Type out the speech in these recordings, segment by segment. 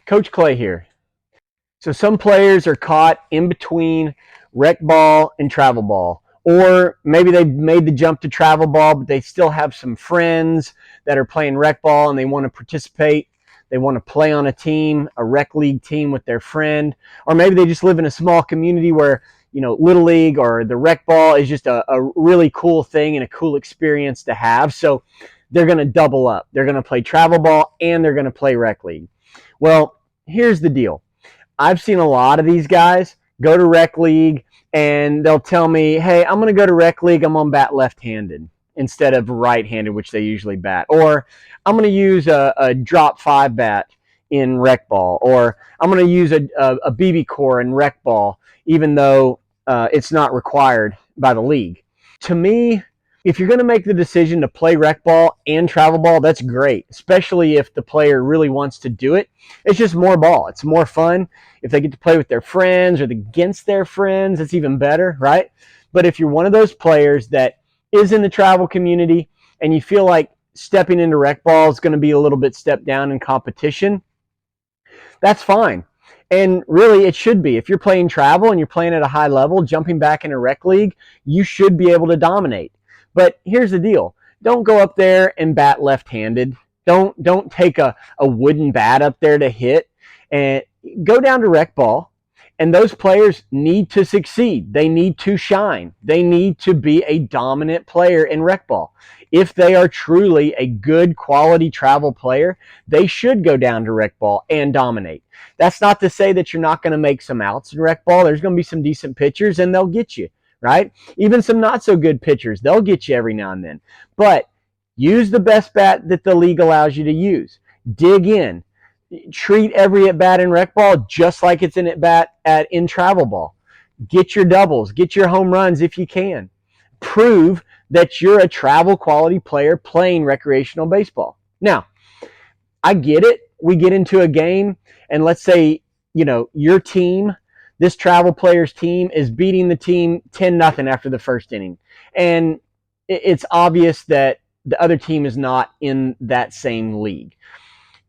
Coach Clay here. So some players are caught in between rec ball and travel ball. Or maybe they've made the jump to travel ball, but they still have some friends that are playing rec ball and they want to participate. They want to play on a team, a rec league team with their friend. Or maybe they just live in a small community where, Little League or the rec ball is just a really cool thing and a cool experience to have. So they're going to double up. They're going to play travel ball and they're going to play rec league. Well, here's the deal. I've seen a lot of these guys go to rec league and they'll tell me, hey, I'm going to go to rec league. I'm going to bat left-handed instead of right-handed, which they usually bat. Or I'm going to use a drop 5 bat in rec ball. Or I'm going to use a BB core in rec ball, even though it's not required by the league. To me, if you're going to make the decision to play rec ball and travel ball, that's great, especially if the player really wants to do it. It's just more ball. It's more fun. If they get to play with their friends or against their friends, it's even better, right? But if you're one of those players that is in the travel community and you feel like stepping into rec ball is going to be a little bit stepped down in competition, that's fine. And really, it should be. If you're playing travel and you're playing at a high level, jumping back in a rec league, you should be able to dominate. But here's the deal. Don't go up there and bat left-handed. Don't take a wooden bat up there to hit. And go down to rec ball. And those players need to succeed. They need to shine. They need to be a dominant player in rec ball. If they are truly a good quality travel player, they should go down to rec ball and dominate. That's not to say that you're not going to make some outs in rec ball. There's going to be some decent pitchers and they'll get you. Right? Even some not so good pitchers, they'll get you every now and then. But use the best bat that the league allows you to use. Dig in. Treat every at bat in rec ball just like it's in at bat in travel ball. Get your doubles, get your home runs if you can. Prove that you're a travel quality player playing recreational baseball. Now, I get it. We get into a game and let's say, your team, this travel player's team is beating the team 10-0 after the first inning. And it's obvious that the other team is not in that same league.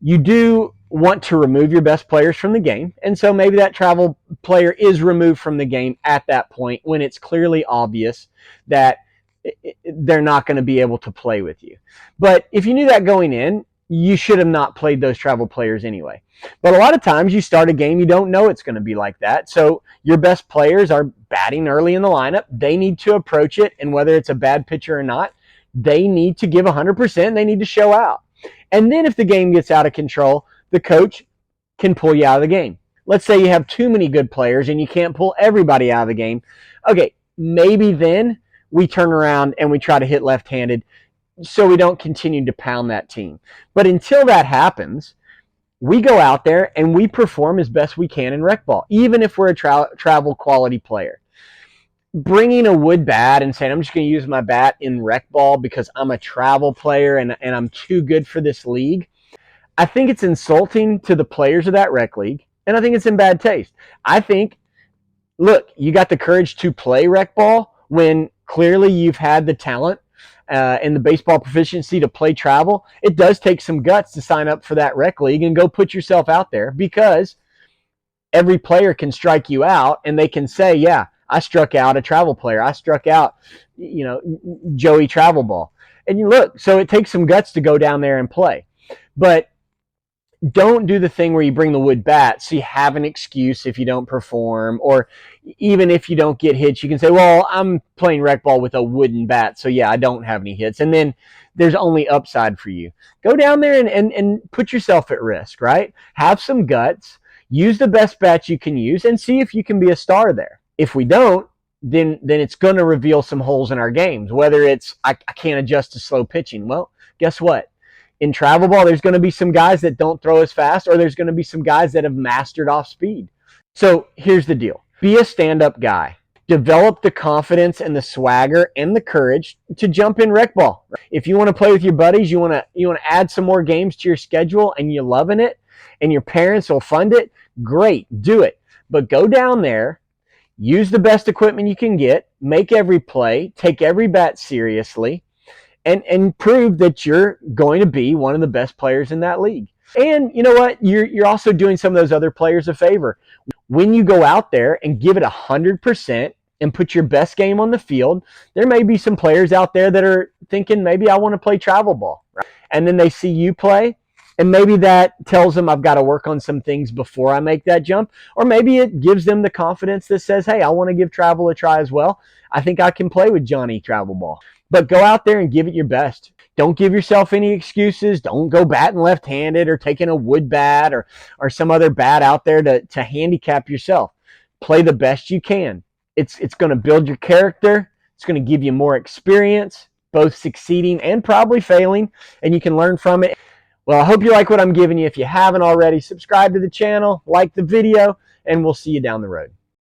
You do want to remove your best players from the game. And so maybe that travel player is removed from the game at that point when it's clearly obvious that they're not going to be able to play with you. But if you knew that going in, you should have not played those travel players anyway. But a lot of times you start a game, you don't know it's going to be like that. So your best players are batting early in the lineup. They need to approach it, and whether it's a bad pitcher or not, they need to give 100%. They need to show out. And then if the game gets out of control, the coach can pull you out of the game. Let's say you have too many good players and you can't pull everybody out of the game. Okay, maybe then we turn around and we try to hit left-handed so we don't continue to pound that team. But until that happens, we go out there and we perform as best we can in rec ball, even if we're a travel quality player. Bringing a wood bat and saying, I'm just going to use my bat in rec ball because I'm a travel player and I'm too good for this league, I think it's insulting to the players of that rec league, and I think it's in bad taste. I think, look, you got the courage to play rec ball when clearly you've had the talent and the baseball proficiency to play travel. It does take some guts to sign up for that rec league and go put yourself out there, because every player can strike you out and they can say, yeah, I struck out a travel player. I struck out, Joey Travel Ball. And you look, so it takes some guts to go down there and play. But don't do the thing where you bring the wood bat so you have an excuse if you don't perform, or even if you don't get hits, you can say, well, I'm playing rec ball with a wooden bat, so yeah, I don't have any hits. And then there's only upside for you. Go down there and put yourself at risk, right? Have some guts, use the best bats you can use, and see if you can be a star there. If we don't, then it's going to reveal some holes in our games, whether it's I can't adjust to slow pitching. Well, guess what? In travel ball, there's going to be some guys that don't throw as fast, or there's going to be some guys that have mastered off speed. So here's the deal. Be a stand-up guy. Develop the confidence and the swagger and the courage to jump in rec ball. If you want to play with your buddies, you want to add some more games to your schedule and you're loving it and your parents will fund it, great, do it. But go down there, use the best equipment you can get, make every play, take every bat seriously, and prove that you're going to be one of the best players in that league. And you know what? You're also doing some of those other players a favor. When you go out there and give it 100% and put your best game on the field, there may be some players out there that are thinking, maybe I want to play travel ball. Right? And then they see you play, and maybe that tells them I've got to work on some things before I make that jump. Or maybe it gives them the confidence that says, hey, I want to give travel a try as well. I think I can play with Johnny Travel Ball. But go out there and give it your best. Don't give yourself any excuses. Don't go batting left-handed or taking a wood bat or some other bat out there to handicap yourself. Play the best you can. It's going to build your character. It's going to give you more experience, both succeeding and probably failing, and you can learn from it. Well, I hope you like what I'm giving you. If you haven't already, subscribe to the channel, like the video, and we'll see you down the road.